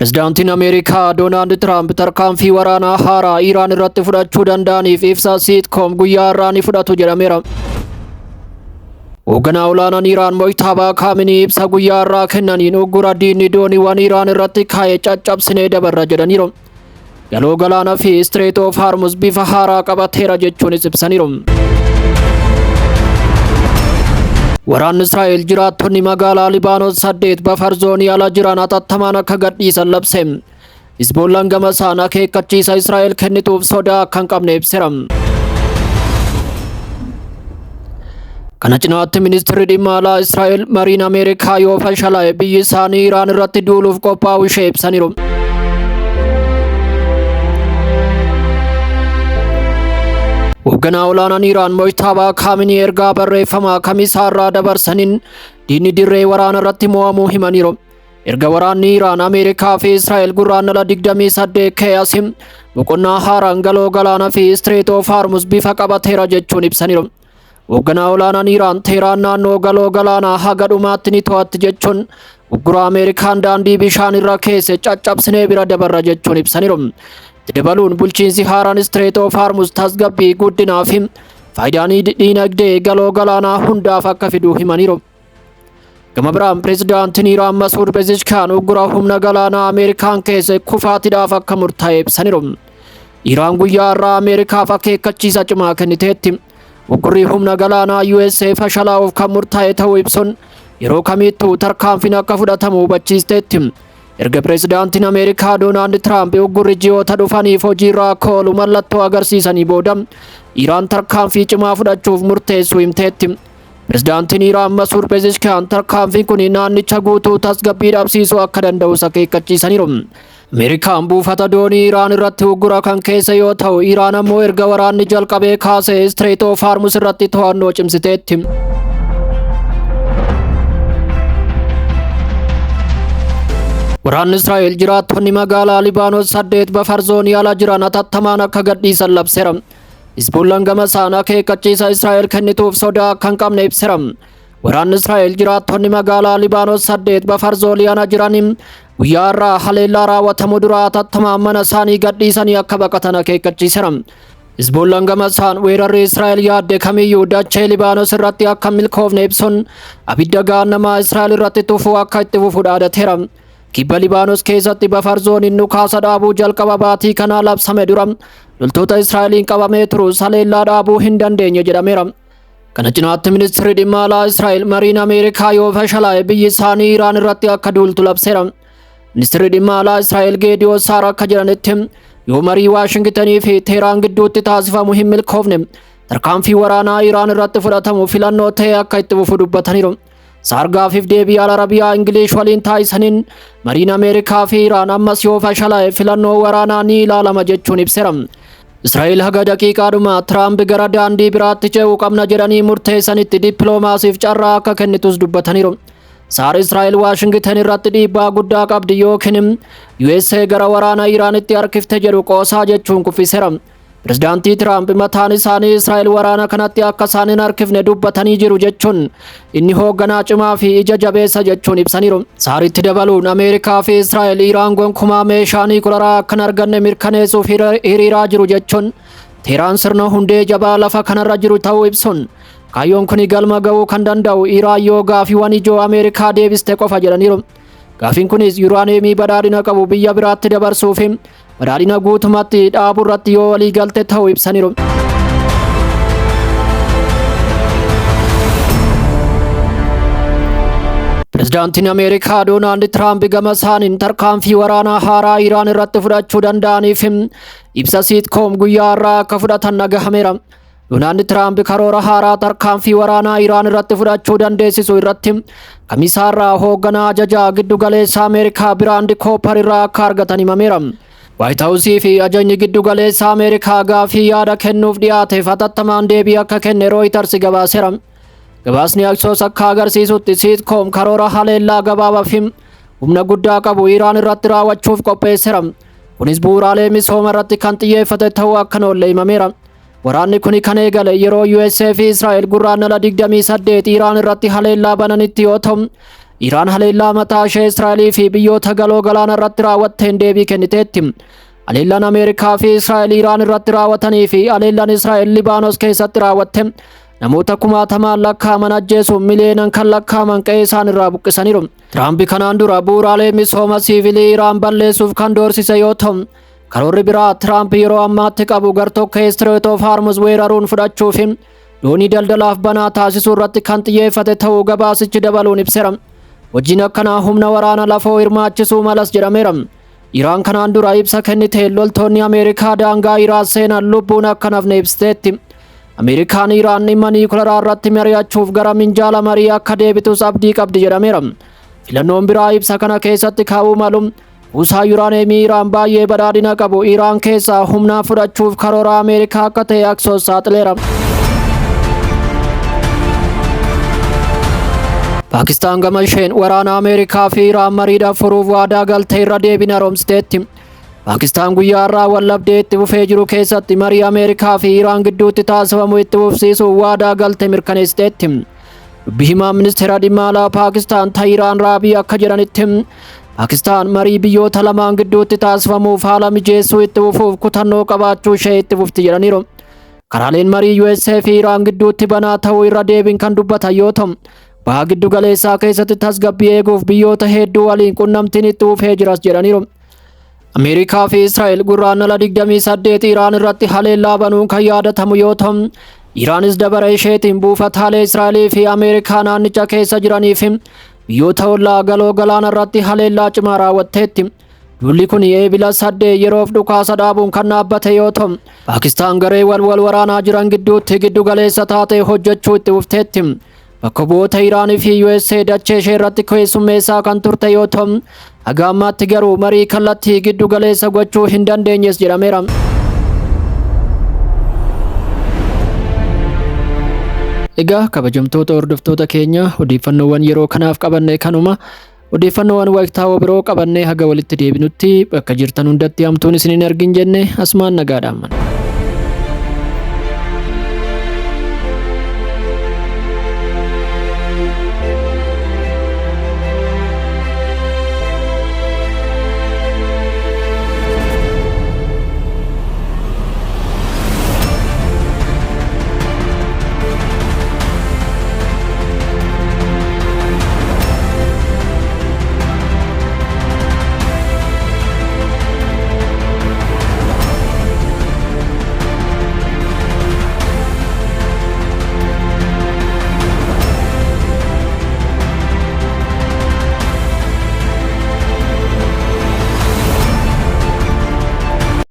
Pirezidaantiin Ameerikaa Doonaald Tiraamp tarkaanfii waraanaa haaraa Iraan irratti fudhachuu danda'aniif ibsa siitkoom guyyaa har'aa ni fudhatu jedhameera. Hoogganaa olaanaan Iraan Mojtabaa Khamenei ibsa guyyaa har'aa kennaniin uggura diinni dooniiwwan Iraan irratti kaa'e caccabsinee dabarra jedhaniiru. Galoo galaanaa fi Strait of Hormuz bifa haaraa qabateera jechuunis ibsaniiru. Waraanni Israa'el jiraattonni magaalaa Libaanos 8 buffer zoonii ala jiran hatattamaan akka gadhiisan labse. Hizboollaan gama isaan akeekkachiisa Israa'el kennituuf sodaa akka hin qabne ibseera. Kana cinaatti ministeerri dhimma alaa Israa'el mariin Ameerikaa yoo fashalaa'e biyyi isaanii Iraan irratti duuluuf qophaa'uu ishee ibsaniiru. Hoogganaa olaanaan Iraan Mojtabaa Khamenei ergaa barreeffamaa kamisaa irraa dabarsaniin diinni dirree waraana irratti mo'amuu himaniiru. Erga waraanni Iraan Ameerikaa fi Israa'el guraandhala 28 keeyyaas boqonnaa haaraan galoo galaanaa fi Strait of Hormuz bifa qabateera jechuun ibsaniiru. Hoogganaa olaanaan Iraan Teheraan naannoo galoo galaanaa haga dhumaatti ni to'atti jechuun uggura Ameerikaan daandii bishaan irra keesse caccabsinee bira dabarra jechuun ibsaniiru. Dabaluun bulchiinsi haaraan Strait of Hormuz tasgabbii guddinaa fi faayidaan diinagdee galoo galaanaa hundaaf akka fidu himaniiru. Gama biraan pirezidaantiin Iraan Masuud Pezeshkian uggura humna galaanaa Ameerikaan keesse kufaatiidhaaf akka murtaa'e ibsaniiru. Iraan guyyaa har'aa Ameerikaaf akeekkachiisa cimaa kenniteetti. Uggurri humna galaanaa USA fashalaa'uuf kan murtaa'e ta'uu ibsuun yeroo kamittuu tarkaanfiin akka fudhatamu hubachiisteetti. Erga pirezidaantiin Ameerikaa Doonaald Tiraamp uggurri ji'oota dhufaniif hojiirra akka oolu mallattoo agarsiisanii booda Iraan tarkaanfii cimaa fudhachuuf murteessuu himteetti. Pirezidaantiin Iraan Masuud Pezeshkian tarkaanfiin kun naannicha guutuu tasgabbii dhabsiisuu akka danda'us akeekkachiisaniiru. Ameerikaan buufata doonii Iraan irratti uggura kan keessa yoo ta'u, Iraan ammoo erga waraanni jalqabee kaasee Strait of Hormuz irratti to'annoo cimsiteetti. Waraanni Israa'el jiraattonni magaalaa Libaanos 8 buffer zoonii ala jiran hatattamaan akka gadhiisan labseera. Hizboollaan gama isaan akeekkachiisa Israa'el kennituuf sodaa akka hin qabne ibseera. Waraanni Israa'el jiraattonni magaalaa Libaanos 8 buffer zoonii ala jiraniin guyyaa har'aa haleellaa raawwatamu dura hatattamaan mana isaanii gadhiisanii akka baqatan akeekkachiiseera. Hizboollaan gama isaan weerarri Israa'el yaadde kamiyyuu dachee Libaanos irratti akka hin milkoofne ibsuun abidda gaannamaa Israa'el irratti tufuu akka itti fufu dhaadateera. Kibba Libaanos keessatti buffer zooniin dhukaasa dhaabuu jalqaba baatii kanaa labsame dura loltoota Israa'eliin qabamee turus haleellaa dhaabuu hin dandeenye jedhameera. Kana cinaatti ministeerri dhimma alaa Israa'el mariin Ameerikaa yoo fashalaa'e biyyi isaanii Iraan irratti akka duultu labseera. Ministeerri dhimma alaa Israa'el Geediyoon Saar akka jedhanitti yoo marii Waashingtanii fi Teheraan gidduutti taasifamu hin milkoofne tarkaanfii waraanaa Iraan irratti fudhatamu filannoo ta'e akka itti fufu dubbataniiru. Saar gaafiif deebii Al Arabiyaa Ingilish waliin taasisaniin mariin Ameerikaa fi Iraan ammas yoo fashalaa'e filannoo waraanaa ni ilaalama jechuun ibseera. Israa'el haga daqiiqaadhuma Tiraamp gara daandii biraatti ce'uu qabna jedhanii murteessanitti dippiloomaasiif carraa akka kennitus dubbataniiru. Saar Israa'el Waashingtan irratti dhiibbaa guddaa qabdi yookiin USA gara waraana Iraanitti harkifte jedhu qoosaa jechuun kuffiseera. Pirezidaantii Tiraamp mataan isaanii Israa'el waraana kanatti akka isaan hin harkifne dubbatanii jiru jechuun inni hoogganaa cimaa fi ija jabeessa jechuun ibsaniiru. Saaritti dabaluun Ameerikaa fi Israa'el Iraan gonkumaa meeshaa niwukilaraa akka hin arganne mirkaneessuuf hiriiraa jiru jechuun Teheraan sirna hundee jabaa lafa kanarra jiru ta'uu ibsuun kaayyoon kun galma ga'uu kan danda'u Iraan yoo gaafiiwwan ijoo Ameerikaa deebiste qofa jedhaniiru. Gaafiin kunis yuuraaniyeemii badhaadhina qabu biyya biraatti dabarsuu fi badhaadhina guutummaatti dhaabuu irratti yoo walii galte ta'uu ibsaniiru. Pirezidaantiin Ameerikaa Doonaald Tiraamp gama isaaniin tarkaanfii waraanaa haaraa Iraan irratti fudhachuu danda'aniif ibsa siitkoom guyyaa har'aa akka fudhatan dhagahameera. Doonaald Tiraamp karoora haaraa tarkaanfii waraanaa Iraan irratti fudhachuu dandeessisu irratti kamisaa irraa hoogganaa ajajaa giddu galeessa Ameerikaa Biraand Kooppar irraa akka argatan himameera. White House fi ajajni giddu galeessa Ameerikaa gaafii yaada kennuuf dhiyaateef hatattamaan deebii akka kenne Reuters gabaaseera. Gabaasni Axios akka agarsiisutti siitkoom karoora haleellaa gabaabaa fi humna guddaa qabu Iraan irratti raawwachuuf qopheesseera. Kunis bu'uuraalee misooma irratti kan xiyyeeffate ta'uu akka oolle himameera. Waraanni kun kan eegale yeroo USA fi Israa'el guraandhala 28 Iraan irratti haleellaa bananitti yoo ta'u, Iraan haleellaa mataa ishee Israa'elii fi biyyoota galoo galaana irratti raawwatteen deebii kenniteetti. Haleellaan Ameerikaa fi Israa'el Iraan irratti raawwatanii fi haleellaan Israa'el Libaanos keessatti raawwatte namoota kumaatamaan lakkaa'aman ajjeesuun miliyoonaan kan lakkaa'aman qe'ee isaan irraa buqqisaniiru. Tiraamp kanaan dura bu'uuraalee misooma siivilii Iraan balleessuuf kan doorsise yoo ta'u, karoorri biraa Tiraamp yeroo ammaatti qabu gartokkee Strait of Hormuz weeraruun fudhachuu fi doonii daldalaaf banaa taasisuu irratti kan xiyyeeffate ta'uu gabaasichi dabaluun ibseera. Hojiin akkanaa humna waraana lafoo hirmaachisuu malas jedhameera. Iraan kanaan dura ibsa kennite loltoonni Ameerikaa daangaa Iraan seenan lubbuun akka hin hafne ibsiteetti. Ameerikaan Iraan dhimma niwukilaraa irratti mari'achuuf gara minjaala marii akka deebitus abdii qabdi jedhameera. Filannoon biraa ibsa kana keessatti kaa'uu malu kuusaa yuuraaneemii Iraan baay'ee badhaadhina qabu Iraan keessaa humnaa fudhachuuf karoora Ameerikaa akka ta'e Axios saaxileera. Paakistaan gama isheen waraana Ameerikaa fi Iraan mariidhaaf furuuf waadaa galtee irra deebiin haaromsiteetti. Paakistaan guyyaa irraa wallabdee itti fufee jiru keessatti marii Ameerikaa fi Iraan gidduutti taasifamu itti fufsiisuuf waadaa galtee mirkaneessiteetti. Dubbi himaa ministeera dhimma alaa Paakistaan Tahiraan Raabii akka jedhanitti Paakistaan marii biyyoota lamaan gidduutti taasifamuuf haala mijeessuu itti fufuuf kutannoo qabaachuu ishee itti fufti jedhaniiru. Karaaleen marii USA fi Iraan gidduutti banaa ta'uu irra deebiin kan dubbatan yoo ta'u, baha giddu galeessaa keessatti tasgabbii eeguuf biyyoota hedduu waliin qunnamtiin itti fufee jiras jedhaniiru. Ameerikaa fi Israa'el gurraandhala 28 Iraan irratti haleellaa banuun kan yaadatamu yoo ta'u, Iraanis dabara isheetiin buufataalee Israa'elii fi Ameerikaa naannicha keessa jiranii fi biyyoota ollaa galoo galaana irratti haleellaa cimaa raawwatteetti. Lolli kun eebila 8 yeroof dhukaasa dhaabuun kan dhaabbate yoo ta'u, Paakistaan garee wal waraanaa jiran gidduutti giddu galeessa taatee hojjechuu itti fufteetti. Bakka bu'oota Iraanii fi USA dachee ishee irratti keessummeessaa kan turte yoo ta'u, haga ammaatti garuu marii kallattii giddu galeessa gochuu hin dandeenyes jedhameera. Egaa kabajamtoota hordoftoota keenya odeeffannoowwan yeroo kanaaf qabanne kanuma. Odeeffannoowwan waqtaawoo biroo qabannee haga walitti deebinutti bakka jirtan hundatti hamtuun isiniin argin jenne asumaan nagaadhaan.